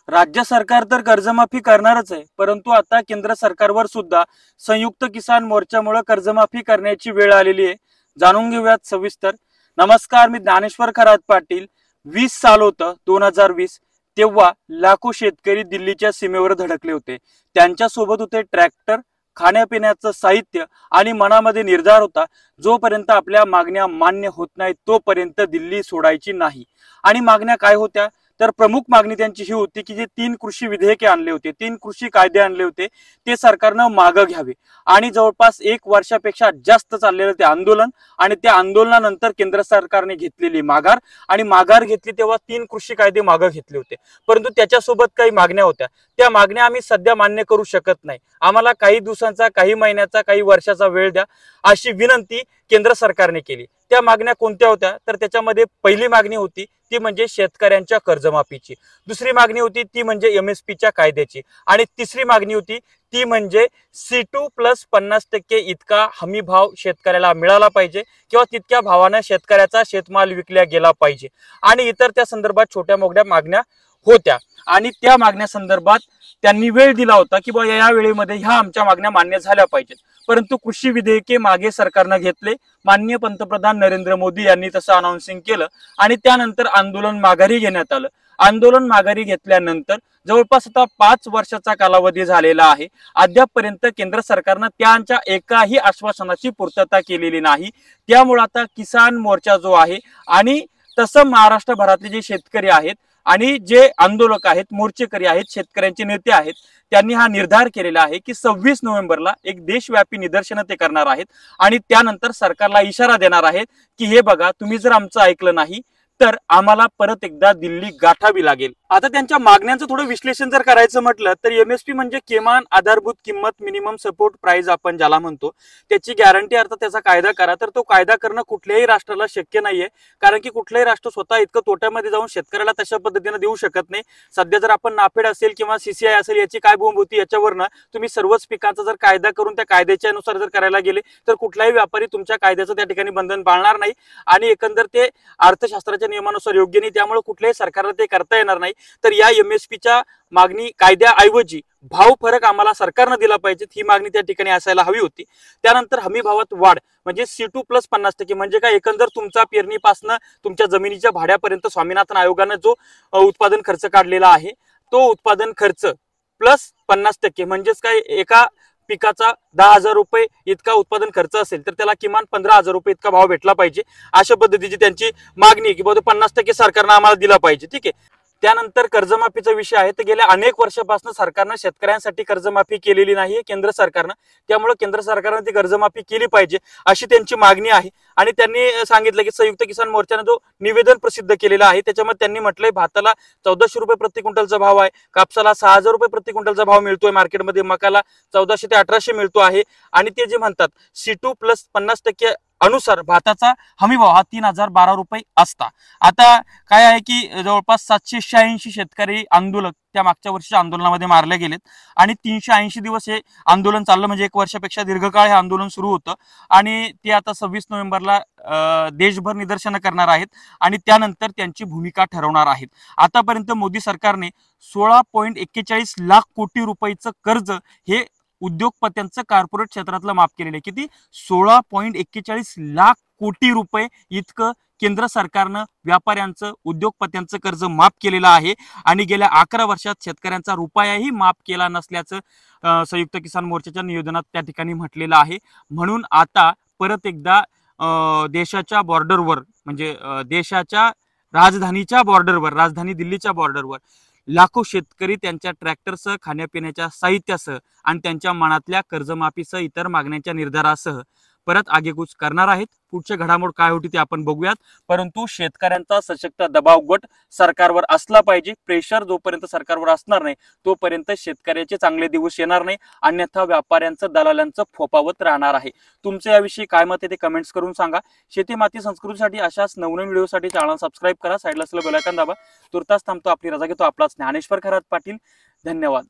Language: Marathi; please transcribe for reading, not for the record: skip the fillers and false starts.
राज्य सरकार तर कर्जमाफी करणारच आहे, परंतु आता केंद्र सरकारवर सुद्धा संयुक्त किसान मोर्चामुळे कर्जमाफी करण्याची वेळ आलेली आहे। जाणून घेऊयात सविस्तर। नमस्कार, मी ज्ञानेश्वर खरात पाटील। 20 साल होतं 2020, तेव्हा लाखो शेतकरी दिल्लीच्या सीमेवर धडकले होते। त्यांच्या सोबत होते ट्रॅक्टर, खाण्यापिण्याचं साहित्य आणि मनामध्ये निर्धार होता, जोपर्यंत आपल्या मागण्या मान्य होत नाही तोपर्यंत दिल्ली सोडायची नाही। आणि मागण्या काय होत्या? तर प्रमुख मागणी त्यांची ही होती की जे 3 कृषी विधेयके आणले होते, 3 कृषी कायदे आणले होते, ते सरकारनं मागे घ्यावे। आणि जवळपास 1 वर्षापेक्षा जास्त चाललेलं ते आंदोलन, आणि त्या आंदोलनानंतर केंद्र सरकारने घेतलेली माघार, आणि माघार घेतली तेव्हा 3 कृषी कायदे मागे घेतले होते। परंतु त्याच्यासोबत काही मागण्या होत्या, त्या मागण्या आम्ही सध्या मान्य करू शकत नाही, आम्हाला काही दिवसांचा, काही महिन्याचा, काही वर्षाचा वेळ द्या, अशी विनंती केंद्र सरकारने केली। त्या मागण्या कोणत्या होत्या? तर त्याच्यामध्ये पहिली मागणी होती ती म्हणजे शेतकऱ्यांच्या कर्जमाफीची, दुसरी मागणी होती ती म्हणजे MSPच्या कायद्याची, आणि तिसरी मागणी होती ती म्हणजे C2 + 50% इतका हमी भाव शेतकऱ्याला मिळाला पाहिजे, किंवा तितक्या भावाने शेतकऱ्याचा शेतमाल विकला गेला पाहिजे, आणि इतर त्या संदर्भात छोट्या मोठ्या मागण्या होत्या। आणि त्या मागण्या संदर्भात त्यांनी वेळ दिला होता की बा या वेळेमध्ये ह्या आमच्या मागण्या मान्य झाल्या पाहिजेत। परंतु कृषी विधेयके मागे सरकारने घेतले, माननीय पंतप्रधान नरेंद्र मोदी यांनी तसं अनाउन्सिंग केलं, आणि त्यानंतर आंदोलन माघारी घेण्यात आलं। आंदोलन माघारी घेतल्यानंतर जवळपास आता 5 वर्षाचा कालावधी झालेला आहे, अद्यापपर्यंत केंद्र सरकारने त्यांच्या एकाही आश्वासनाची पूर्तता केलेली नाही। त्यामुळे आता किसान मोर्चा जो आहे, आणि तसं महाराष्ट्रभरातले जे शेतकरी आहेत आणि जे आंदोलक आहेत, मोर्चेकरी आहेत, शेतकऱ्यांचे नेते आहेत, त्यांनी हा निर्धार केलेला आहे की 26 नोव्हेंबरला एक देशव्यापी निदर्शनं ते करणार आहेत, आणि त्यानंतर सरकारला इशारा देणार आहेत की हे बघा, तुम्ही जर आमचं ऐकलं नाही तर आम्हाला परत एकदा दिल्ली गाठावी लागेल। आता त्यांच्या मागण्यांचं थोडं विश्लेषण जर करायचं म्हटलं तर MSP म्हणजे किमान आधारभूत किंमत, मिनिमम सपोर्ट प्राइस आपण ज्याला म्हणतो, त्याची गॅरंटी, अर्थात त्याचा कायदा करा। तर तो कायदा करणं कुठल्याही राष्ट्राला शक्य नाहीये, कारण की कुठलंही राष्ट्र स्वतः इतकं तोट्यामध्ये जाऊन शेतकऱ्याला तशा पद्धतीने देऊ शकत नाही। सध्या जर आपण नाफेड असेल किंवा CCI असेल, याची काय भूमिका, याच्यावरनं तुम्ही सर्वच पिकांचा जर कायदा करून त्या कायद्याच्या अनुसार जर करायला गेले तर कुठलाही व्यापारी तुमच्या कायद्याचं त्या ठिकाणी बंधन पाळणार नाही, आणि एकंदर ते अर्थशास्त्राच्या नियमानुसार योग्य नाही, त्यामुळे कुठल्याही सरकारला ते करता येणार नाही। तर या MSPच्या मागणी कायद्याऐवजी भाव फरक आम्हाला सरकारने दिला पाहिजे, ही मागणी त्या ठिकाणी असायला हवी होती। त्यानंतर हमी भावात वाढ म्हणजे C2 + 50%, म्हणजे काय, एकंदर तुमचा पेरणीपासून तुमच्या जमिनीच्या भाड्यापर्यंत स्वामीनाथन आयोगाने जो उत्पादन खर्च काढलेला आहे, तो उत्पादन खर्च प्लस 50%, म्हणजेच काय, एका पिकाचा 10,000 रुपये इतका उत्पादन खर्च असेल तर त्याला किमान 15,000 रुपये इतका भाव भेटला पाहिजे, अशा पद्धतीची त्यांची मागणी की बाबा 50% सरकारने आम्हाला दिला पाहिजे। ठीक आहे। त्यानंतर कर्जमाफीचा विषय आहे, तर गेल्या अनेक वर्षापासून सरकारने शेतकऱ्यांसाठी कर्जमाफी केलेली नाहीये केंद्र सरकारनं, त्यामुळे केंद्र सरकारने ती कर्जमाफी केली पाहिजे अशी त्यांची मागणी आहे। आणि त्यांनी सांगितलं की संयुक्त किसान मोर्चाने जो निवेदन प्रसिद्ध केलेला आहे त्याच्यामध्ये त्यांनी म्हटलंय भाताला 1400 रुपये प्रति क्विंटलचा भाव आहे, कापसाला 6000 रुपये प्रति क्विंटलचा भाव मिळतोय मार्केटमध्ये, मकाला 1400 ते 1800 मिळतो आहे, आणि ते जे म्हणतात C2 + 50% अनुसार भाताचा हमी भाव हा 3012 रुपये असता। आता काय आहे की जवळपास 786 शेतकरी आंदोलक त्या मागच्या वर्षीच्या आंदोलनामध्ये मारले गेलेत, आणि 380 दिवस हे आंदोलन चाललं, म्हणजे 1 वर्षापेक्षा दीर्घकाळ हे आंदोलन सुरू होतं, आणि ते आता 26 नोव्हेंबरला देशभर निदर्शनं करणार आहेत, आणि त्यानंतर त्यांची भूमिका ठरवणार आहेत। आतापर्यंत मोदी सरकारने 16.41 लाख कोटी रुपयाचं कर्ज हे उद्योगपत्यांचं कॉर्पोरेट क्षेत्रातलं माफ केलेलं आहे। किती? 16.41 लाख कोटी रुपये इतकं केंद्र सरकारनं व्यापाऱ्यांचं, उद्योगपत्यांचं कर्ज माफ केलेलं आहे, आणि गेल्या 11 वर्षात शेतकऱ्यांचा रुपयाही माफ केला नसल्याचं संयुक्त किसान मोर्चाच्या निवेदनात त्या ठिकाणी म्हटलेलं आहे। म्हणून आता परत एकदा देशाच्या बॉर्डरवर, म्हणजे देशाच्या राजधानीच्या बॉर्डरवर, राजधानी दिल्लीच्या बॉर्डरवर लाखो शेतकरी त्यांच्या ट्रॅक्टरसह, खाण्यापिण्याच्या साहित्यासह आणि त्यांच्या मनातल्या कर्जमाफीसह इतर मागण्यांच्या निर्धारासह परत आगेकूच करणार आहेत। पुढचे घडामोड काय होती ते आपण बघूयात, परंतु शेतकऱ्यांचा सशक्त दबाव गट सरकारवर असला पाहिजे। प्रेशर जोपर्यंत सरकारवर असणार नाही तोपर्यंत शेतकऱ्याचे चांगले दिवस येणार नाही, अन्यथा व्यापाऱ्यांचं, दलालांचं फोपावत राहणार आहे। तुमचे याविषयी काय मत आहे ते कमेंट्स करून सांगा। शेती माती संस्कृतीसाठी अशाच नवनवीन व्हिडिओसाठी चॅनल सबस्क्राईब करा, साईडला असलेलं बेल आयकॉन दाबा। तुर्तास थांबतो, आपली रजा घेतो। आपलाच ज्ञानेश्वर खरात पाटील, धन्यवाद।